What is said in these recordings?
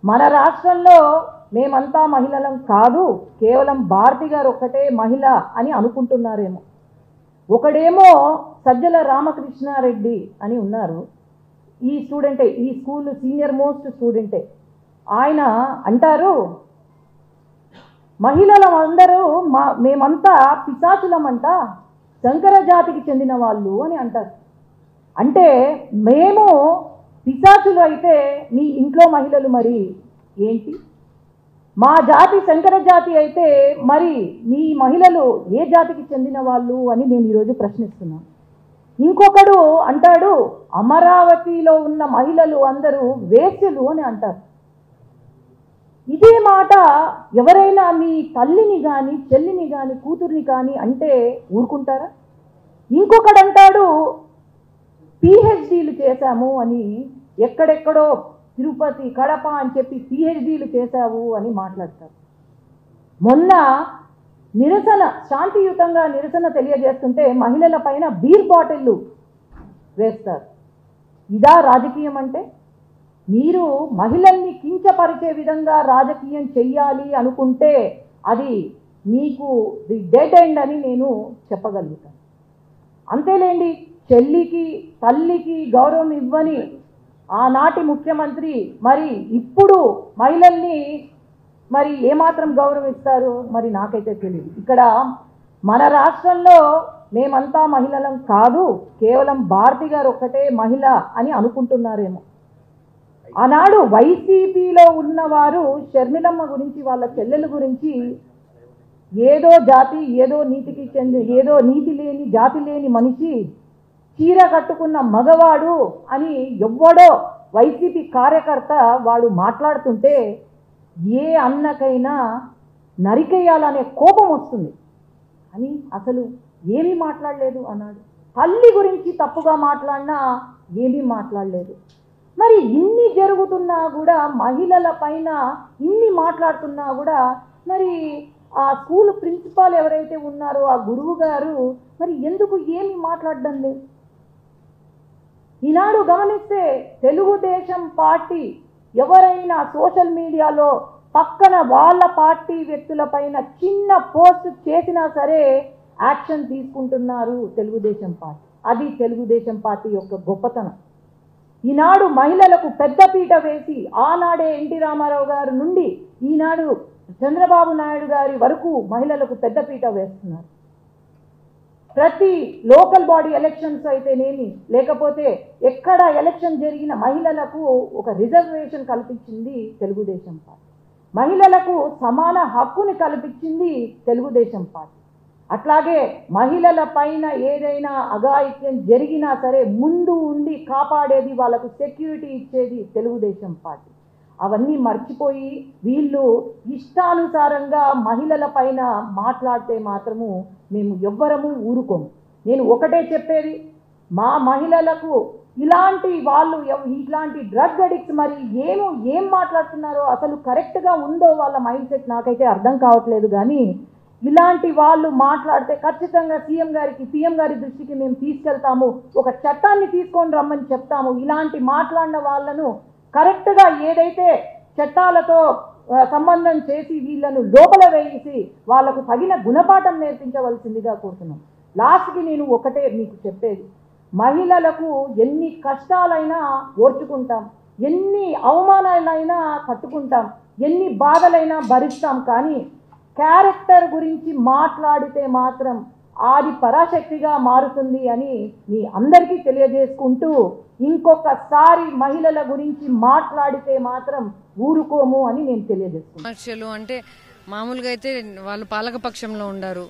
మన రాష్ట్రంలో మేమంతా మహిళలం కాదు, కేవలం భారతి గారు ఒక్కటే మహిళ అని అనుకుంటున్నారేమో. ఒకడేమో సజ్జల రామకృష్ణారెడ్డి అని ఉన్నారు, ఈ స్టూడెంటే, ఈ స్కూల్ సీనియర్ మోస్ట్ స్టూడెంటే. ఆయన అంటారు, మహిళలం అందరూ మేమంతా పిశాచులమంట, శంకర జాతికి చెందిన వాళ్ళు అని అంటారు. అంటే మేము పిశాచులు అయితే మీ ఇంట్లో మహిళలు మరి ఏంటి? మా జాతి శంకర జాతి అయితే మరి మీ మహిళలు ఏ జాతికి చెందిన వాళ్ళు అని నేను ఈరోజు ప్రశ్నిస్తున్నాను. ఇంకొకడు అంటాడు, అమరావతిలో ఉన్న మహిళలు అందరూ వేశ్యలు అని అంటారు. ఇదే మాట ఎవరైనా మీ తల్లిని కానీ చెల్లిని కానీ కూతుర్ని కానీ అంటే ఊరుకుంటారా? ఇంకొకడు అంటాడు, పిహెచ్డీలు చేశాము అని, ఎక్కడెక్కడో తిరుపతి కడప అని చెప్పి పిహెచ్డీలు చేశావు అని మాట్లాడతారు. మొన్న నిరసన, శాంతియుతంగా నిరసన తెలియజేస్తుంటే మహిళల పైన బీర్ బాటిళ్ళు వేస్తారు. ఇదా రాజకీయం అంటే? మీరు మహిళల్ని కించపరిచే విధంగా రాజకీయం చెయ్యాలి అనుకుంటే అది మీకు ది డెడ్ ఎండ్ అని నేను చెప్పగలుగుతాను. అంతేలేండి, చెల్లికి తల్లికి గౌరవం ఇవ్వని ఆనాటి ముఖ్యమంత్రి మరి ఇప్పుడు మహిళల్ని మరి ఏమాత్రం గౌరవిస్తారు మరి నాకైతే తెలియదు. ఇక్కడ మన రాష్ట్రంలో మేమంతా మహిళలం కాదు, కేవలం భారతి గారు ఒక్కటే మహిళ అని అనుకుంటున్నారేమో. ఆనాడు వైసీపీలో ఉన్నవారు షర్మిలమ్మ గురించి, వాళ్ళ చెల్లెల గురించి ఏదో జాతి, ఏదో నీతికి చెంది, ఏదో నీతి లేని జాతి లేని మనిషి, చీర కట్టుకున్న మగవాడు అని ఎవ్వడో వైసీపీ కార్యకర్త వాడు మాట్లాడుతుంటే ఏ అన్నకైనా నరికేయాలనే కోపం వస్తుంది. అని అసలు ఏమీ మాట్లాడలేదు అన్నాడు. తల్లి గురించి తప్పుగా మాట్లాడినా ఏమీ మాట్లాడలేదు. మరి ఇన్ని జరుగుతున్నా కూడా, మహిళల పైన ఇన్ని మాట్లాడుతున్నా కూడా, మరి ఆ స్కూల్ ప్రిన్సిపాల్ ఎవరైతే ఉన్నారో ఆ గురువు గారు మరి ఎందుకు ఏమీ మాట్లాడడం లేదు? ఈనాడు గమనిస్తే తెలుగుదేశం పార్టీ ఎవరైనా సోషల్ మీడియాలో పక్కన వాళ్ళ పార్టీ వ్యక్తుల పైన చిన్న పోస్ట్ చేసినా సరే యాక్షన్ తీసుకుంటున్నారు తెలుగుదేశం పార్టీ. అది తెలుగుదేశం పార్టీ యొక్క గొప్పతనం. ఈనాడు మహిళలకు పెద్దపీట వేసి, ఆనాడే ఎన్టీ రామారావు గారి నుండి ఈనాడు చంద్రబాబు నాయుడు గారి వరకు మహిళలకు పెద్దపీట వేస్తున్నారు. ప్రతి లోకల్ బాడీ ఎలక్షన్స్ అయితేనేమి, లేకపోతే ఎక్కడ ఎలక్షన్ జరిగిన మహిళలకు ఒక రిజర్వేషన్ కల్పించింది తెలుగుదేశం పార్టీ. మహిళలకు సమాన హక్కుని కల్పించింది తెలుగుదేశం పార్టీ. అట్లాగే మహిళల పైన ఏదైనా అఘాయిత్యం జరిగినా సరే ముందు ఉండి కాపాడేది, వాళ్ళకు సెక్యూరిటీ ఇచ్చేది తెలుగుదేశం పార్టీ. అవన్నీ మర్చిపోయి వీళ్ళు ఇష్టానుసారంగా మహిళల పైన మాట్లాడితే మాత్రము మేము ఎవ్వరము ఊరుకోము. నేను ఒకటే చెప్పేది, మా మహిళలకు ఇలాంటి వాళ్ళు, ఇట్లాంటి డ్రగ్ అడిక్ట్స్ మరి ఏం మాట్లాడుతున్నారో అసలు కరెక్ట్గా ఉందో వాళ్ళ మైండ్ సెట్ నాకైతే అర్థం కావట్లేదు. కానీ ఇలాంటి వాళ్ళు మాట్లాడితే ఖచ్చితంగా సీఎం గారి దృష్టికి మేము తీసుకెళ్తాము, ఒక చట్టాన్ని తీసుకొని రమ్మని చెప్తాము. ఇలాంటి మాట్లాడిన వాళ్ళను కరెక్ట్గా ఏదైతే చట్టాలతో సంబంధం చేసి వీళ్ళను లోపల వేసి వాళ్ళకు తగిన గుణపాఠం నేర్పించవలసిందిగా కోరుతున్నాం. లాస్ట్కి నేను ఒకటే మీకు చెప్పేది, మహిళలకు ఎన్ని కష్టాలైనా ఓర్చుకుంటాం, ఎన్ని అవమానాలైనా తట్టుకుంటాం, ఎన్ని బాధలైనా భరిస్తాం. కానీ క్యారెక్టర్ గురించి మాట్లాడితే మాత్రం అది పరాశక్తిగా మారుతుంది అని మీ అందరికీ తెలియజేసుకుంటూ, ఇంకొకసారి మహిళల గురించి మాట్లాడితే మాత్రం ఊరుకోము అని నేను తెలియజేస్తున్నాను. విమర్శలు అంటే మామూలుగా అయితే వాళ్ళు పాలకపక్షంలో ఉండారు,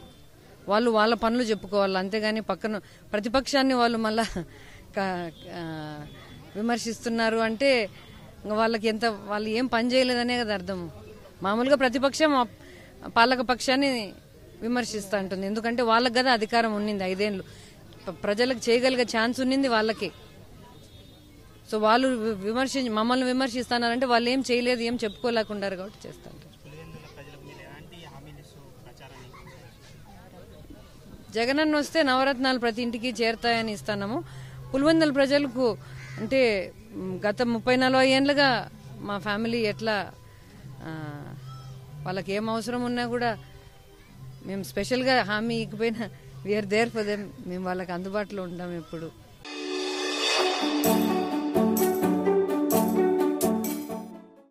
వాళ్ళు వాళ్ళ పనులు చెప్పుకోవాలి, అంతేగాని పక్కన ప్రతిపక్షాన్ని వాళ్ళు మళ్ళా విమర్శిస్తున్నారు అంటే వాళ్ళకి వాళ్ళు ఏం పని చేయలేదనే కదా అర్థం. మామూలుగా ప్రతిపక్షం పాలక పక్షాన్ని విమర్శిస్తూ ఉంటుంది, ఎందుకంటే వాళ్ళకి కదా అధికారం ఉన్నింది 5 ఏళ్ళు, ప్రజలకు చేయగలిగే ఛాన్స్ ఉన్నింది వాళ్ళకి. సో వాళ్ళు మమ్మల్ని విమర్శిస్తున్నారంటే వాళ్ళు ఏం చేయలేదు, ఏం చెప్పుకోలేకుండారు కాబట్టి చేస్తారు. జగనన్న వస్తే నవరత్నాలు ప్రతి ఇంటికి చేరుతాయని ఇస్తున్నాము. పులివెందుల ప్రజలకు అంటే గత 30-40 ఏళ్లుగా మా ఫ్యామిలీ ఎట్లా వాళ్ళకి ఏం అవసరం ఉన్నా కూడా మేము స్పెషల్గా హామీ ఇకపోయినా వీఆర్ దేర్ ఫర్ దెమ్. మేము వాళ్ళకి అందుబాటులో ఉంటాం ఎప్పుడు.